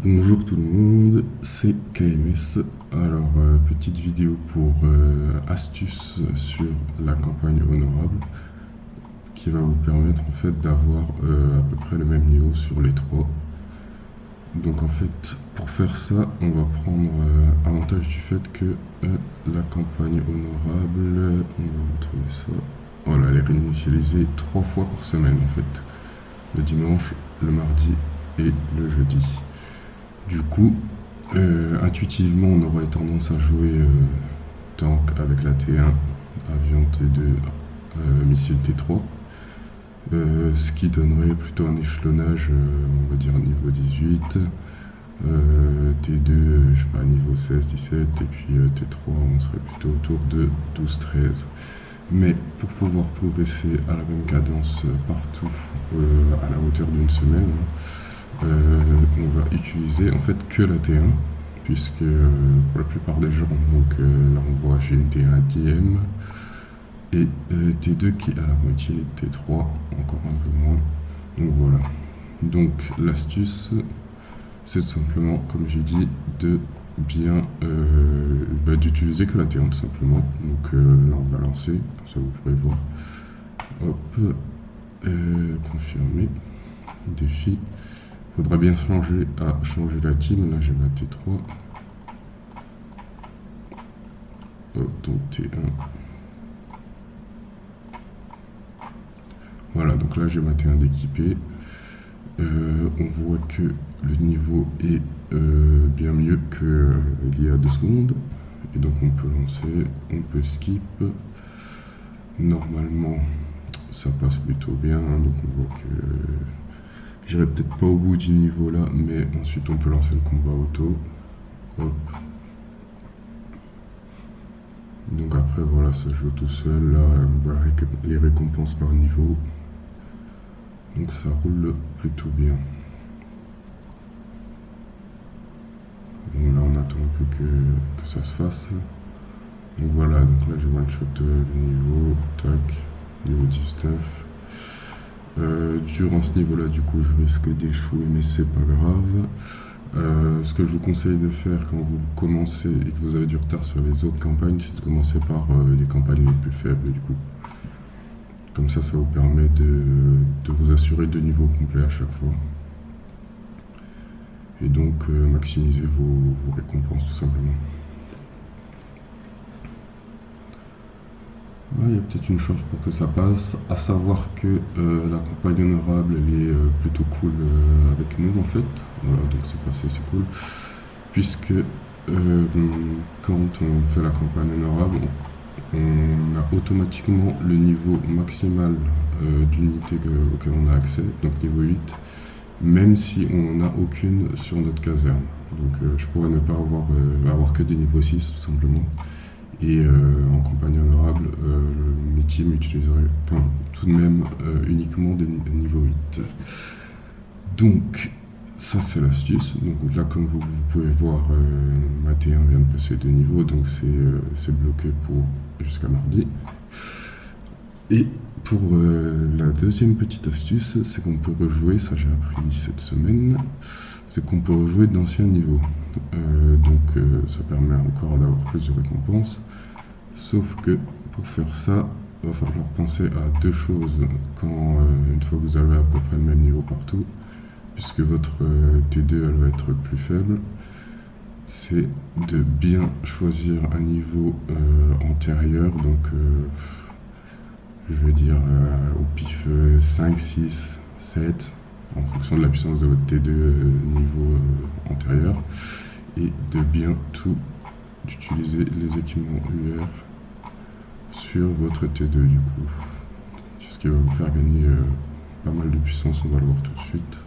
Bonjour tout le monde, c'est KMS. Alors, petite vidéo pour astuce sur la campagne honorable qui va vous permettre en fait d'avoir à peu près le même niveau sur les trois. Donc en fait, pour faire ça, on va prendre avantage du fait que la campagne honorable, on va retrouver ça. Voilà, elle est réinitialisée 3 fois par semaine en fait. Le dimanche, le mardi et le jeudi. Du coup, intuitivement, on aurait tendance à jouer tank avec la T1, avion T2, missile T3. Ce qui donnerait plutôt un échelonnage, on va dire niveau 18, T2, je sais pas, niveau 16, 17, et puis T3, on serait plutôt autour de 12, 13. Mais pour pouvoir progresser à la même cadence partout, à la hauteur d'une semaine, on va utiliser en fait que la T1, puisque pour la plupart des gens, donc là on voit j'ai une T1 DM et T2 qui est à la moitié, T3 encore un peu moins. Donc voilà. Donc l'astuce, c'est tout simplement, comme j'ai dit, de bien d'utiliser que la T1 tout simplement. Donc là on va lancer, comme ça vous pourrez voir. Hop, confirmer, défi. Faudra bien changer la team. Là j'ai ma T3. Hop, donc T1. Voilà, donc là j'ai ma T1 d'équipé. On voit que le niveau est bien mieux qu'il y a 2 secondes. Et donc on peut lancer, on peut skip. Normalement ça passe plutôt bien. Donc on voit que j'irai peut-être pas au bout du niveau là, mais ensuite on peut lancer le combat auto. Hop. Donc après voilà, ça joue tout seul. Là on voit les récompenses par niveau. Donc ça roule plutôt bien. Donc là on attend un peu que ça se fasse. Donc voilà, donc là j'ai one shot le niveau, tac, niveau 19. Durant ce niveau là du coup je risque d'échouer, mais c'est pas grave. Ce que je vous conseille de faire quand vous commencez et que vous avez du retard sur les autres campagnes, c'est de commencer par les campagnes les plus faibles du coup. Comme ça vous permet de vous assurer de niveaux complets à chaque fois. Et donc maximiser vos récompenses tout simplement. Il y a peut-être une chose pour que ça passe, à savoir que la campagne honorable elle est plutôt cool avec nous en fait. Voilà, donc c'est passé, c'est cool. Puisque quand on fait la campagne honorable, on a automatiquement le niveau maximal d'unité auquel on a accès, donc niveau 8, même si on n'a aucune sur notre caserne. Donc je pourrais ne pas avoir que des niveaux 6 tout simplement. Et en campagne honorable, mes teams utiliseraient tout de même uniquement des niveaux 8. Donc ça c'est l'astuce. Donc là comme vous pouvez voir, ma T1 vient de passer de niveau, donc c'est bloqué jusqu'à mardi. Et pour la deuxième petite astuce, c'est qu'on peut rejouer, ça j'ai appris cette semaine, c'est qu'on peut rejouer d'anciens niveaux. Donc ça permet encore d'avoir plus de récompenses. Sauf que pour faire ça, il va falloir penser à 2 choses quand une fois que vous avez à peu près le même niveau partout, puisque votre T2 elle va être plus faible. C'est de bien choisir un niveau antérieur, donc je vais dire au pif 5, 6, 7, en fonction de la puissance de votre T2 niveau antérieur, et de bien d'utiliser les équipements UR sur votre T2 du coup, ce qui va vous faire gagner pas mal de puissance, on va le voir tout de suite.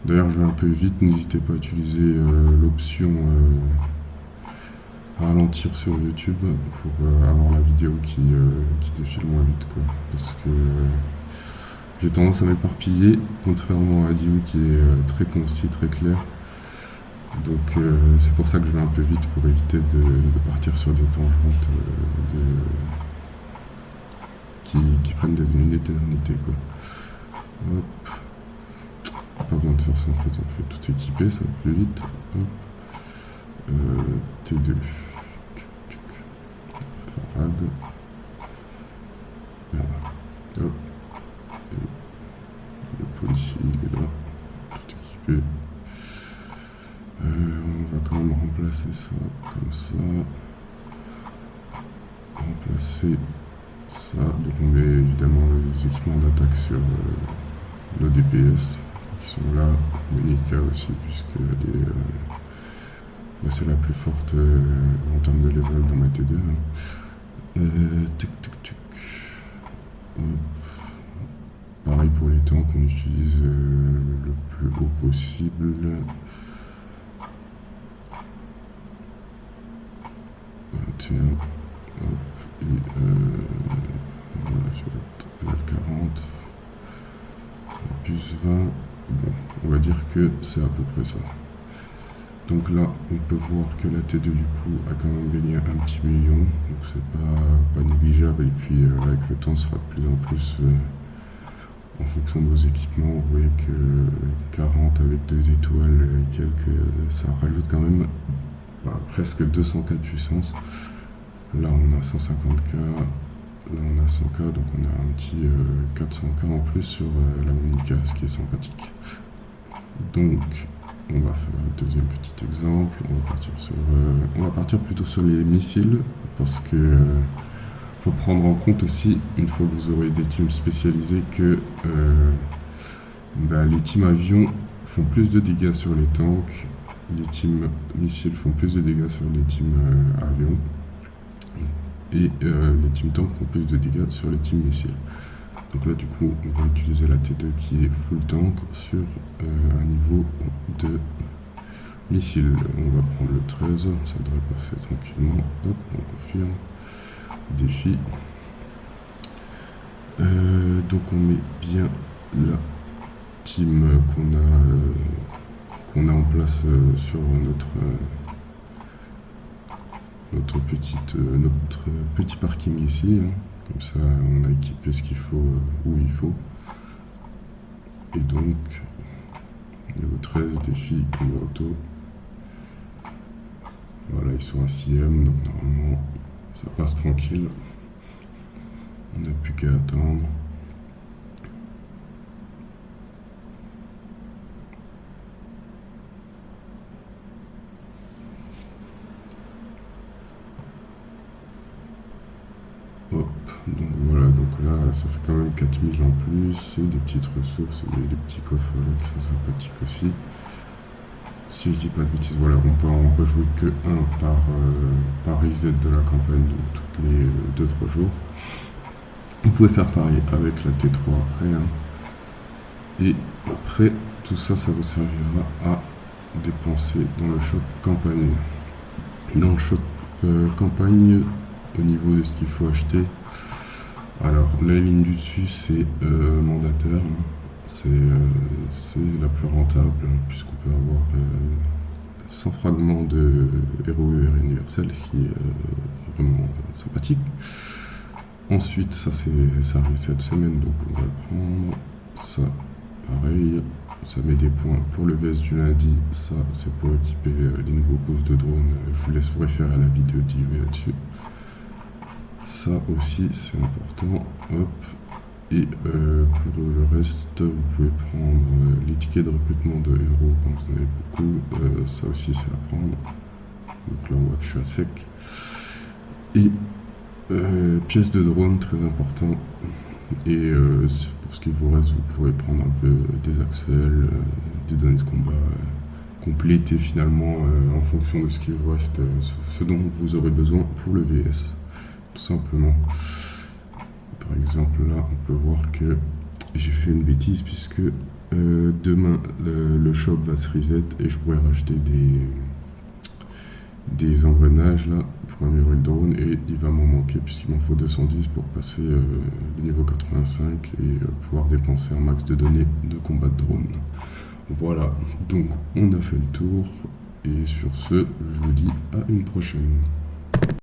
D'ailleurs je vais un peu vite, n'hésitez pas à utiliser l'option ralentir sur YouTube pour avoir la vidéo qui défile moins vite quoi. Parce que j'ai tendance à m'éparpiller, contrairement à Dio qui est très concis, très clair. Donc c'est pour ça que je vais un peu vite pour éviter de partir sur des tangentes qui prennent une éternité quoi. Hop. Pas besoin de faire ça en fait, on fait tout équiper, ça va plus vite. Hop. T2. Farad. Voilà. Hop. Et le policier il est là. Tout équipé. On va quand même remplacer ça comme ça. Remplacer ça. Donc on met évidemment les équipements d'attaque sur nos DPS qui sont là. Monica aussi puisque c'est la plus forte en termes de level dans ma T2. Tuc, tuc, tuc. Pareil pour les tanks, on utilise le plus haut possible. Tiens, hop, et voilà, je vais mettre 40, plus 20, bon, on va dire que c'est à peu près ça. Donc là, on peut voir que la T2 du coup a quand même gagné un petit million, donc c'est pas négligeable, et puis avec le temps, ce sera de plus en plus en fonction de vos équipements. Vous voyez que 40 avec 2 étoiles et quelques, ça rajoute quand même presque 200K de puissance. Là on a 150K, là on a 100K, donc on a un petit 400K en plus sur la Monica, ce qui est sympathique. Donc on va faire un deuxième petit exemple, on va partir plutôt sur les missiles, parce que faut prendre en compte aussi, une fois que vous aurez des teams spécialisés, que les teams avions font plus de dégâts sur les tanks, les teams missiles font plus de dégâts sur les teams avions, et les teams tanks font plus de dégâts sur les teams missiles. Donc là du coup on va utiliser la T2 qui est full tank sur un niveau de missile. On va prendre le 13, ça devrait passer tranquillement. Hop, on confirme. Défi. Donc on met bien la team qu'on a en place sur notre petit parking ici, hein. Comme ça on a équipé ce qu'il faut où il faut. Et donc niveau 13 défi combat auto. Voilà, ils sont à 6ème, donc normalement ça passe tranquille. On n'a plus qu'à attendre. Hop, donc voilà, donc là ça fait quand même 4000 en plus, des petites ressources, et des petits coffres là qui sont sympathiques aussi. Si je dis pas de bêtises, voilà, on peut en rejouer que un par reset de la campagne, donc toutes les 2-3 jours. Vous pouvez faire pareil avec la T3 après, hein. Et après, tout ça, ça vous servira à dépenser dans le shop campagne. Dans le shop campagne, au niveau de ce qu'il faut acheter, alors la ligne du dessus c'est mandataire, hein. C'est la plus rentable, hein, puisqu'on peut avoir 100 fragments de ROUR universel, ce qui est vraiment sympathique. Ensuite, ça arrive cette semaine, donc on va le prendre. Ça, pareil, ça met des points pour le VS du lundi. Ça, c'est pour équiper les nouveaux postes de drone. Je vous laisse vous référer à la vidéo d'IV là-dessus. Ça aussi, c'est important. Hop. Et pour le reste, vous pouvez prendre les tickets de recrutement de héros quand vous en avez beaucoup. Ça aussi, c'est à prendre. Donc là, on voit que je suis à sec. Et pièces de drone, très important. Et pour ce qui vous reste, vous pourrez prendre un peu des axels, des données de combat, compléter finalement en fonction de ce qui vous reste, ce dont vous aurez besoin pour le VS, tout simplement. Par exemple, là, on peut voir que j'ai fait une bêtise puisque demain, le shop va se reset et je pourrais racheter des engrenages là pour améliorer le drone, et il va m'en manquer puisqu'il m'en faut 210 pour passer le niveau 85 et pouvoir dépenser un max de données de combat de drone. Voilà, donc on a fait le tour. Et sur ce, je vous dis à une prochaine.